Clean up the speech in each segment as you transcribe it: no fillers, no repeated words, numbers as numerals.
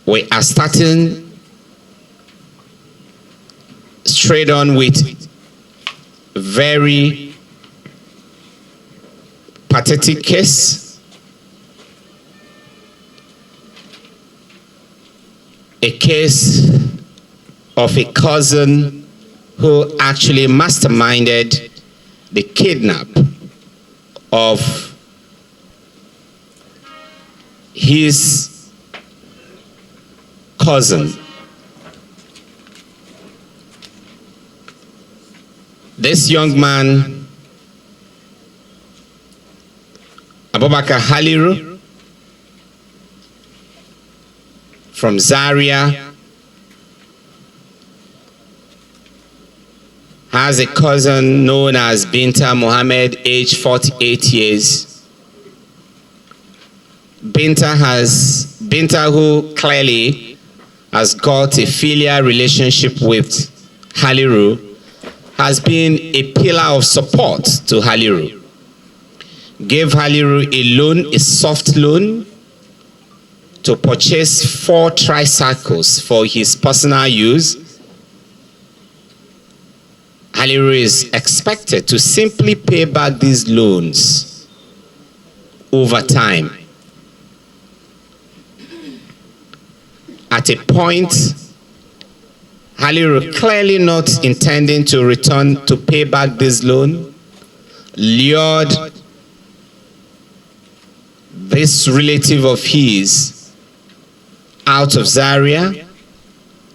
We are starting straight on with very pathetic case. A case of a cousin who actually masterminded the kidnap of his cousin. This young man, Abubakar Haliru, from Zaria, has a cousin known as Binta Mohammed, aged 48 years. Binta, who clearly has got a filial relationship with Haliru, has been a pillar of support to Haliru. Gave Haliru a loan, a soft loan, to purchase 4 tricycles for his personal use. Haliru is expected to simply pay back these loans over time. At a point, Haliru, clearly not intending to return to pay back this loan, lured this relative of his out of Zaria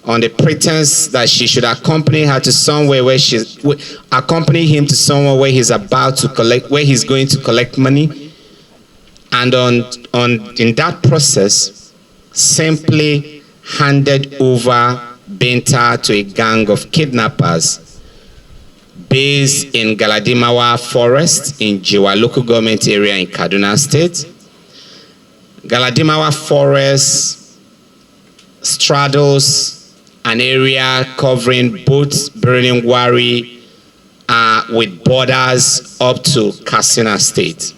on the pretense that she should accompany her to somewhere where accompany him to somewhere where he's about to collect, where he's going to collect money, and in that process simply handed over Binta to a gang of kidnappers based in Galadimawa Forest in Jiwa local government area in Kaduna State. Galadimawa Forest straddles an area covering both Birnin Gwari with borders up to Katsina State.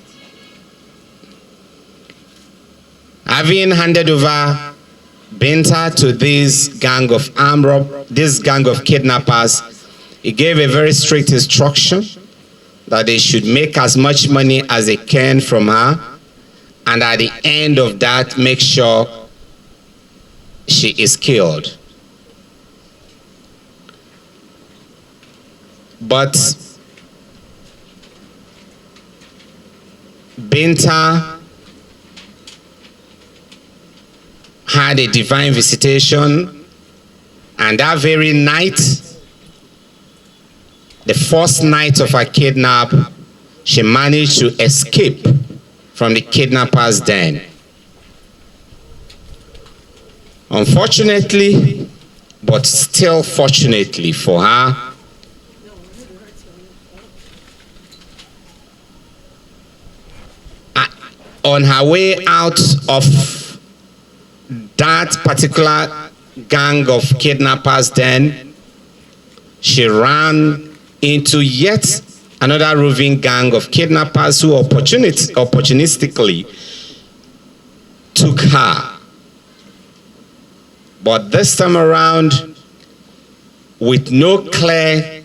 Having handed over Binta to this gang of kidnappers, he gave a very strict instruction that they should make as much money as they can from her, and at the end of that, make sure she is killed. But Binta had a divine visitation, and that very night, the first night of her kidnap, she managed to escape from the kidnappers' den. Unfortunately, but still fortunately for her, on her way out of that particular gang of kidnappers, then she ran into yet another roving gang of kidnappers who opportunistically took her. But this time around, with no clear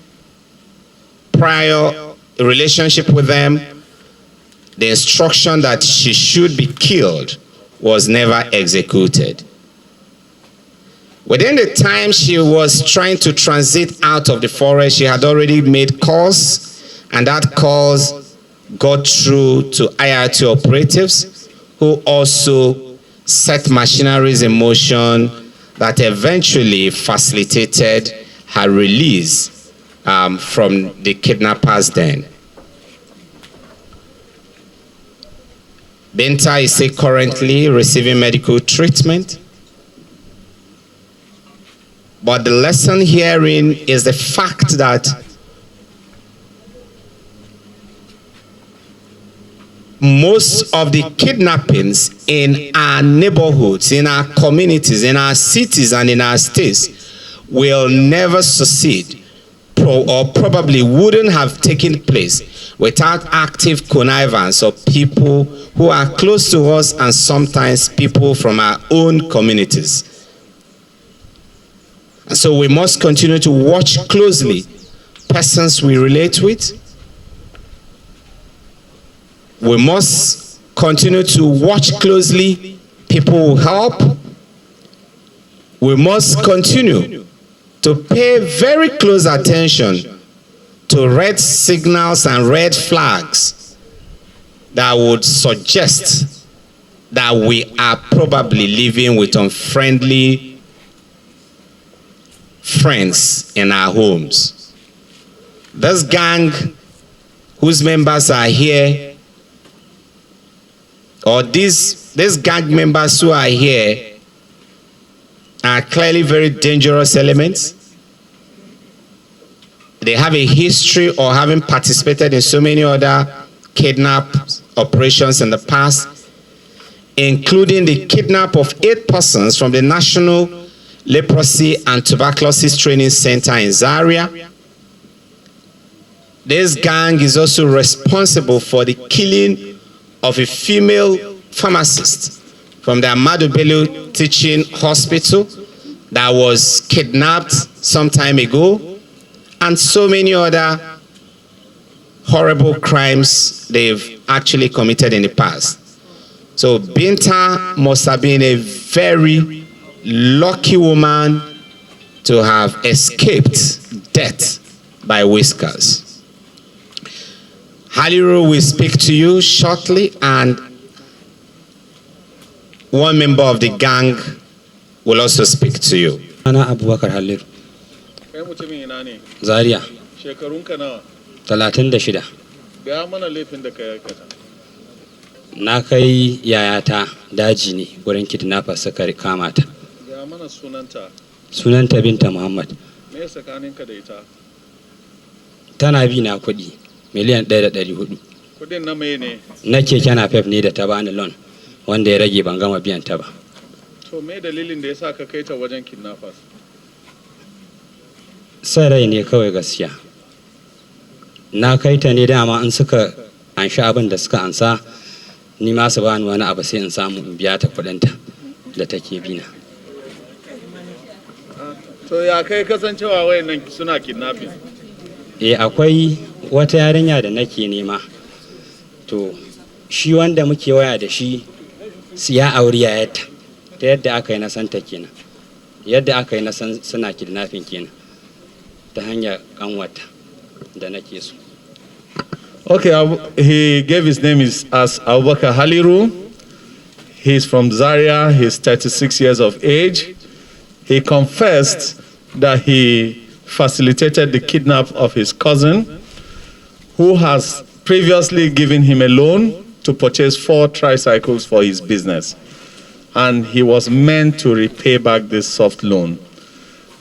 prior relationship with them, the instruction that she should be killed was never executed. Within the time she was trying to transit out of the forest, she had already made calls, and that calls got through to IRT operatives, who also set machineries in motion that eventually facilitated her release from the kidnappers' den. Binta is still currently receiving medical treatment. But the lesson herein is the fact that most of the kidnappings in our neighborhoods, in our communities, in our cities, and in our states will never succeed, or probably wouldn't have taken place without active connivance of people who are close to us, and sometimes people from our own communities. And so we must continue to watch closely persons we relate with. We must continue to watch closely people who help. We must continue to pay very close attention to red signals and red flags that would suggest that we are probably living with unfriendly friends in our homes. This gang whose members are here, or these gang members who are here, are clearly very dangerous elements. They have a history of having participated in so many other kidnap operations in the past, including the kidnap of 8 persons from the National Leprosy and Tuberculosis Training Center in Zaria. This gang is also responsible for the killing of a female pharmacist from the Ahmadu Bello Teaching Hospital that was kidnapped some time ago, and so many other horrible crimes they've actually committed in the past. So Binta must have been a very lucky woman to have escaped death by whiskers. Haliru will speak to you shortly, and one member of the gang will also speak to you. Ana Abubakar Haliru. Kai mutumin ina ne? Zaria. Shekarunka nawa? 36. Gaya mana laifin da ka aikata. Na kai yayata daji ne wurin kidnappers suka kama ta. Gaya mana sunanta. Sunanta Binta Muhammad. Me tsakaninka da ita? Tana bi na kuɗi miliyan 1.4. Kudin na mai ne? Na keke napep ne da ta bani loan wanda ya rage ban gama biyan ta ba. To me dalilin da yasa ka kai ta wajen kidnappers? Sai rai ne kawai gaskiya. Na kai ta ne dama in suka anshi abin da suka ansa, ni ma su bani wani abu sai in samu in biya ta kuɗinta da take bina. To ya kai kasancewa wayannan suna kidnapping? Akwai wata yarinya da nake nema. To shi wanda muke waya da shi ya auri yayarta, ta yadda aka yi na santa kenan, yadda aka yi na san suna kidnapping kenan ta hanyar kanwata da nake so. Okay, he gave his name as Abubakar Haliru. He's from Zaria. He's 36 years of age. He confessed that he facilitated the kidnap of his cousin, who has previously given him a loan to purchase 4 tricycles for his business. And he was meant to repay back this soft loan.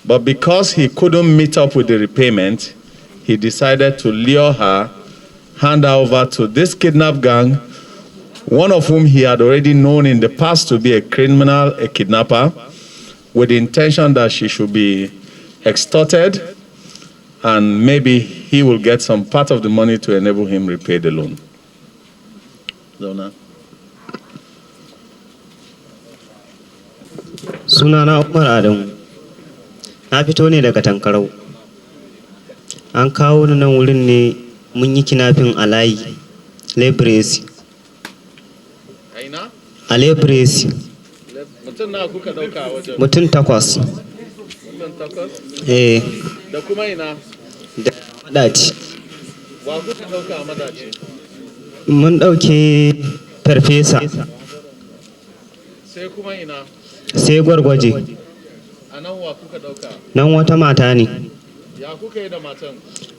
But because he couldn't meet up with the repayment, he decided to lure her, hand her over to this kidnap gang, one of whom he had already known in the past to be a criminal, a kidnapper, with the intention that she should be extorted, and maybe he will get some part of the money to enable him repay the loan. Zona. Sunana Umar Adamu. Na fito ne daga Tankarau. An kawo ni nan wurin ne mun yi kidnapping a layi, Leprosy. Aina? A Leprosy. Mutum na kuka dauka a wajen? Mutum 8. Mutum 8? Eh. Da kuma ina? Da madaci. Wa kuka dauka a madaci? Mun dauke farfesa. Sai kuma ina? Sai gwargwaje. A nan wa kuka dauka? Nan wata mata ne. Ya kuka yi da matan?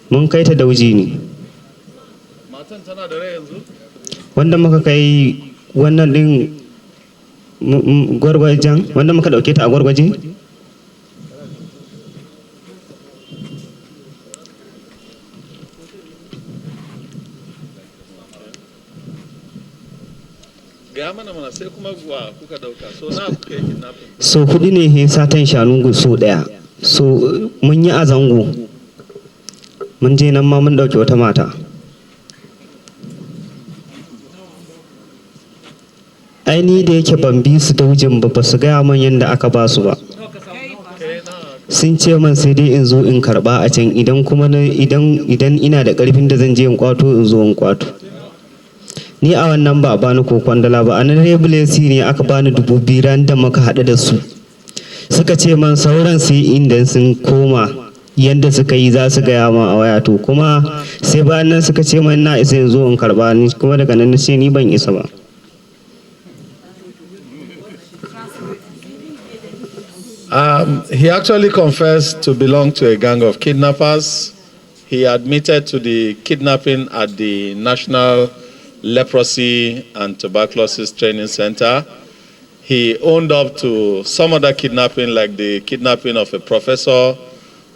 Mun kai ta dauji ne. Matan tana da rai yanzu? Wanda muka kai wannan din gwargwajen, wanda muka dauke ta a gwargwaje? Gaya mana sai kuma wa kuka dauka, so na kuka yi kidnapping? So 4 ne he satan shanu so 1. So mun yi a zango. Mun je nan ma mun dauke wata mata. Ai ni da yake ban bi su daujin ba su gaya man yadda aka ba su ba. sun ce man sai dai in zo in karba a can idan kuma idan ina da karfin da zan je in kwato in zo in kwato. Ni a wannan ba a bani ko kwandala ba, a nan rebulesi ne aka bani 2,000 ran da muka haɗu da su. Suka ce man sauran sai inda sun koma yadda suka yi za su gaya ma a waya, to kuma sai bayan nan suka ce man na isa in zo in karba, ni kuma daga nan na ce ni ban isa ba. He actually confessed to belong to a gang of kidnappers. He admitted to the kidnapping at the National Leprosy and Tuberculosis Training Center. He owned up to some other kidnapping, like the kidnapping of a professor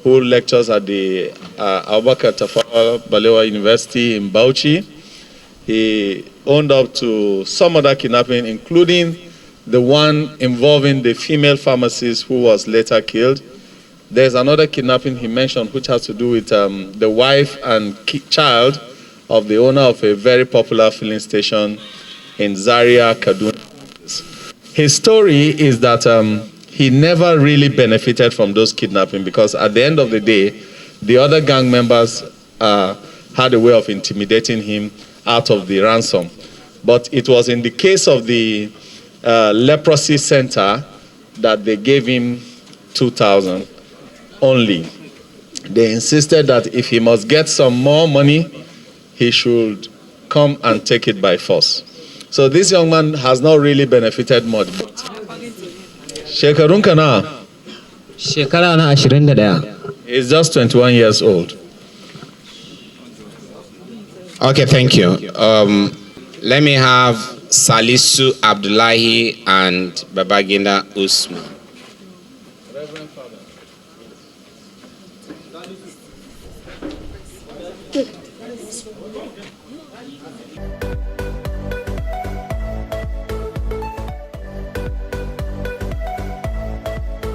who lectures at the Abubakar Tafawa Balewa University in Bauchi. He owned up to some other kidnapping, including the one involving the female pharmacist who was later killed. There's another kidnapping he mentioned which has to do with the wife and child of the owner of a very popular filling station in Zaria, Kaduna. His story is that he never really benefited from those kidnapping, because at the end of the day, the other gang members had a way of intimidating him out of the ransom. But it was in the case of the leprosy center that they gave him 2,000 only. They insisted that if he must get some more money, he should come and take it by force. So this young man has not really benefited much. Shekarunka na? Shekara na 21. He's just 21 years old. Okay, thank you. Let me have Salisu Abdullahi and Babaginda Usman.